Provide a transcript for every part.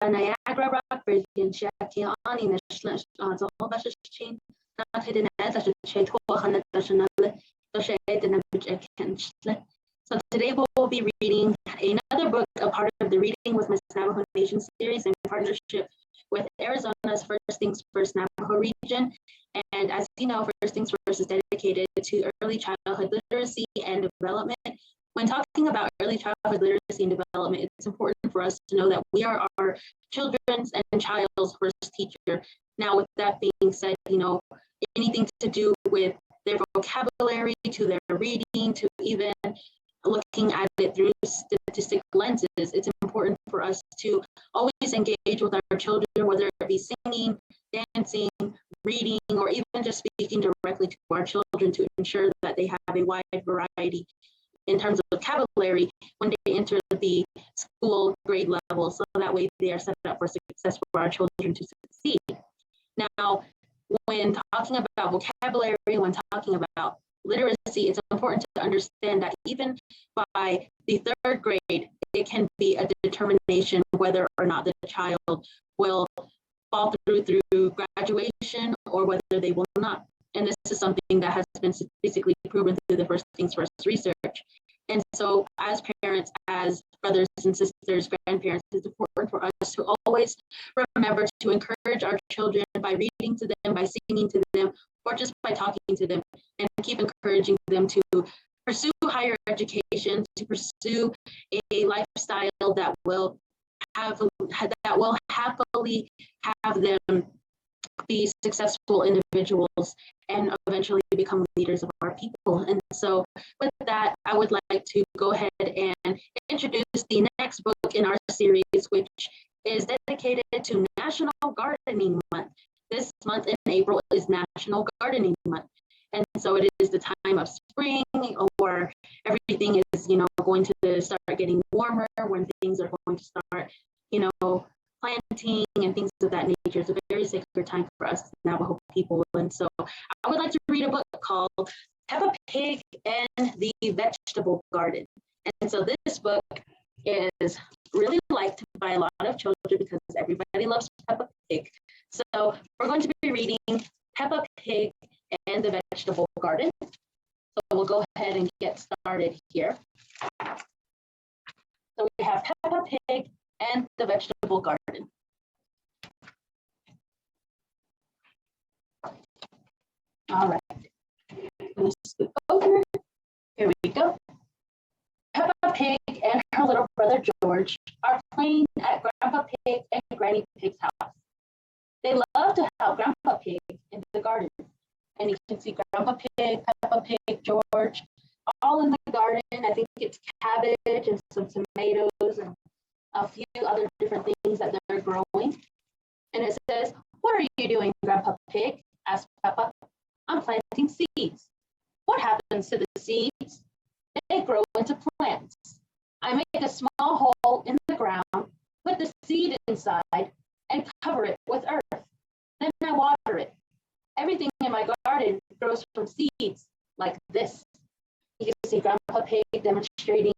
Niagara Rockbridge in Shakiani National Chain not hidden as a shade So today we'll be reading another book, a part of the Reading with Miss Navajo Nation series in partnership with Arizona's First Things First Navajo region. And as you know, First Things First is dedicated to early childhood literacy and development. When talking about early childhood literacy and development, it's important for us to know that we are our children's and child's first teacher. Now, with that being said, anything to do with their vocabulary, to their reading, to even looking at it through statistic lenses, it's important for us to always engage with our children, whether it be singing, dancing, reading, or even just speaking directly to our children to ensure that they have a wide variety in terms of vocabulary when they enter the school grade level, so that way they are set up for success for our children to succeed. Now, when talking about vocabulary, when talking about literacy, it's important to understand that even by the third grade, it can be a determination whether or not the child will fall through graduation or whether they will not. And this is something that has been statistically proven through the First Things First research. And so as parents, as brothers and sisters, grandparents, it's important for us to always remember to encourage our children by reading to them, by singing to them, or just by talking to them, and keep encouraging them to pursue higher education, to pursue a lifestyle that will happily have them be successful individuals and eventually become leaders of our people. And so with that, I would like to go ahead and introduce the next book in our series, which is dedicated to National Gardening Month. This month in April is National Gardening Month. And so it is the time of spring, or everything is, going to start getting warmer, when things are going to start, planting and things of that nature. It's a very sacred time for us Navajo people. And so I would like to read a book called Peppa Pig and the Vegetable Garden. And so this book is really liked by a lot of children because everybody loves Peppa Pig. So we're going to be reading Peppa Pig and the Vegetable Garden. So we'll go ahead and get started here. So we have Peppa Pig and the Vegetable Garden. All right, I'm going to scoot over. Here we go. Peppa Pig and her little brother George are playing at Grandpa Pig and Granny Pig's house. They love to help Grandpa Pig in the garden. And you can see Grandpa Pig, Peppa Pig, George, all in the garden. I think it's cabbage and some tomatoes and a few other different things that they're growing. And it says, "What are you doing, Grandpa Pig?" asked Peppa. "I'm planting seeds." "What happens to the seeds?" "They grow into plants. I make a small hole in the ground, put the seed inside, and cover it with earth. Then I water it. Everything in my garden grows from seeds like this." You can see Grandpa Pig demonstrating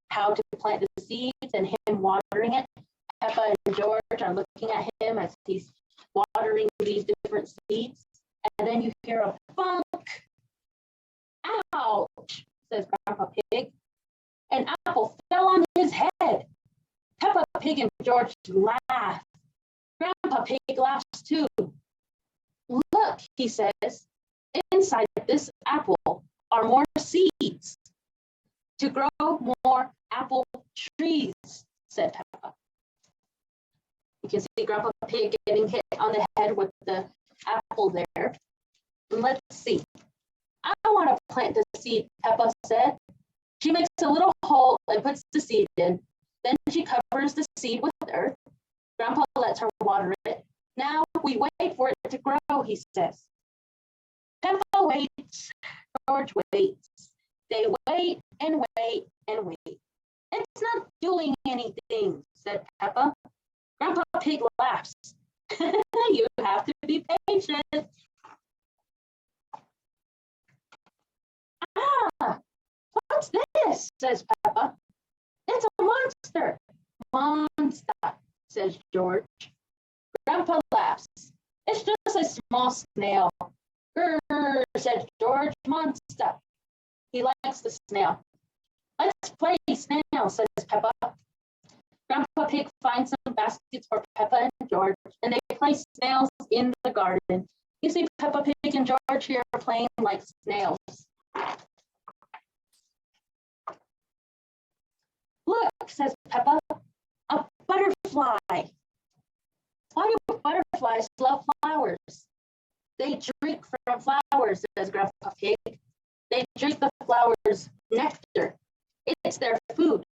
how to plant the seeds and him watering it. Peppa and George are looking at him as he's watering these different seeds. And then you hear a thunk. "Ouch," says Grandpa Pig. An apple fell on his head. Peppa Pig and George laugh. Grandpa Pig laughs too. "Look," he says, "inside this apple are more seeds to grow more apple trees," said Peppa. You can see Grandpa Pig getting hit on the head with the apple there. Let's see. "I want to plant the seed," Peppa said. She makes a little hole and puts the seed in. Then she covers the seed with earth. Grandpa lets her water it. "Now we wait for it to grow," he says. Peppa waits. George waits. They wait and wait and wait. "It's not doing anything," said Peppa. Grandpa Pig laughs. "You have to be patient." "Ah, what's this?" says Peppa. It's a monster. Monster, says George. Grandpa laughs. It's just a small snail. Grrr, says George. Monster. He likes the snail. Let's play snail, says Peppa. Grandpa Pig finds some baskets for Peppa and George, and they play snails in the garden. You see Peppa Pig and George here playing like snails. Look, says Peppa, a butterfly. Why do butterflies love flowers? They drink from flowers, says Grandpa Pig. They drink the flowers' nectar. It's their food.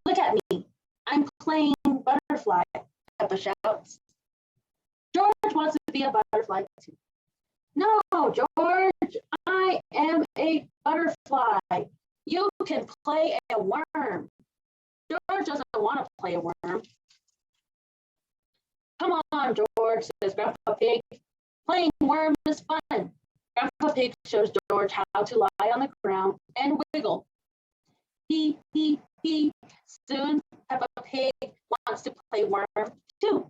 Look at me. I'm playing butterfly, Peppa shouts. George wants to be a butterfly too. No, George, I am a butterfly. You can play a worm. George doesn't want to play a worm. Come on, George, says Grandpa Pig. Playing worm is fun. Grandpa Pig shows George how to lie on the ground and wiggle. He. Soon, Peppa Pig wants to play worm too.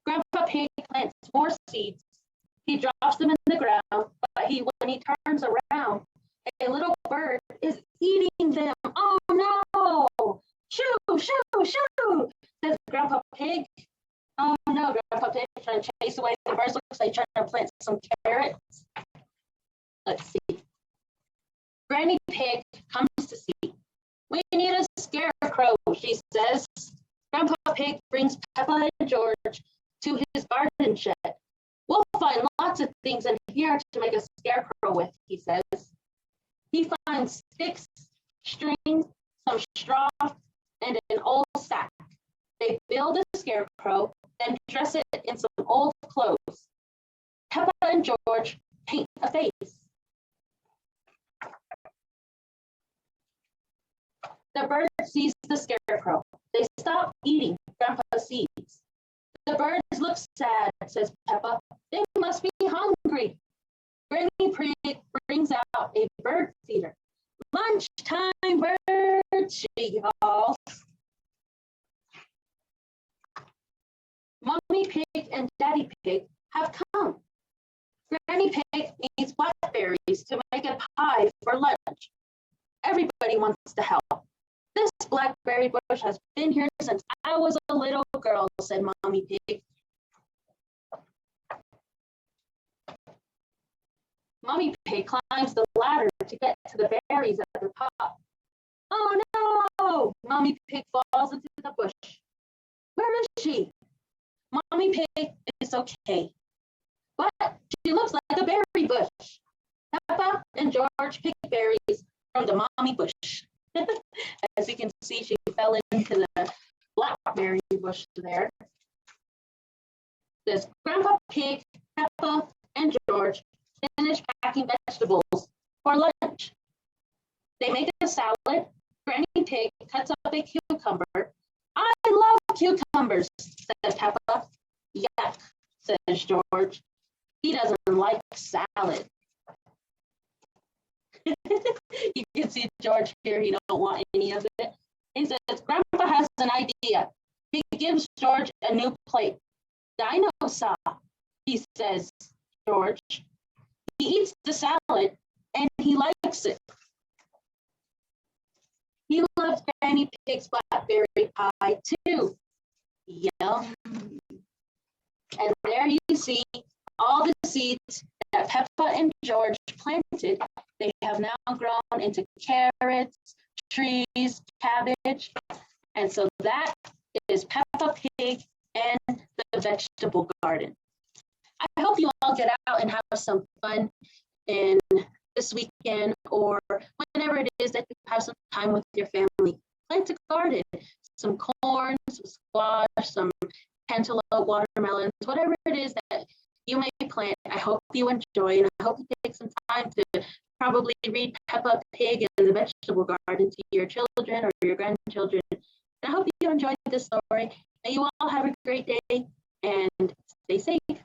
Grandpa Pig plants more seeds. He drops them in the ground, but when he turns around, a little bird is eating them. Oh no! Shoo, shoo, shoo, says Grandpa Pig. Oh no, Grandpa Pig is trying to chase away the birds. Looks like trying to plant some carrots. Let's see. Granny Pig comes to see. We need a scarecrow, she says. Grandpa Pig brings Peppa and George to his garden shed. We'll find lots of things in here to make a scarecrow with, he says. He finds sticks, string, some straw, and an old sack. They build a scarecrow, then dress it in some old clothes. Peppa and George paint a face. The bird sees the scarecrow. They stop eating Grandpa's seeds. The birds look sad, says Peppa. They must be hungry. Granny Pig brings out a bird feeder. Lunchtime, birds, she calls. Mommy Pig and Daddy Pig have come. Granny Pig needs blackberries to make a pie for lunch. Everybody wants to help. This blackberry bush has been here since I was a little girl, said Mommy Pig. Mommy Pig climbs the ladder to get to the berries at the top. Oh no! Mommy Pig falls into the bush. Where is she? Mommy Pig is okay, but she looks like a berry bush. Peppa and George pick berries from the mommy bush. As you can see, she fell into the blackberry bush there. There's Grandpa Pig, Peppa, and George finish packing vegetables for lunch. They make a salad. Granny Pig cuts up a cucumber. I love cucumbers, says Peppa. Yuck, says George. He doesn't like salad. You can see George here, he don't want any of it. He says, Grandpa has an idea. He gives George a new plate. Dino saw, he says, George. He eats the salad and he likes it. He loves Granny Pig's blackberry pie too. Yum. And there you see all the seeds that Peppa and George planted. They have now grown into carrots, trees, cabbage. And so that is Peppa Pig and the vegetable garden. I hope you all get out and have some fun in this weekend or whenever it is that you have some time with your family. Plant a garden, some corn, some squash, some cantaloupe, watermelons, whatever it is that you may plant. I hope you enjoy, and I hope you take some time to probably read Peppa Pig and the Vegetable Garden to your children or your grandchildren. And I hope you enjoyed this story. May you all have a great day and stay safe.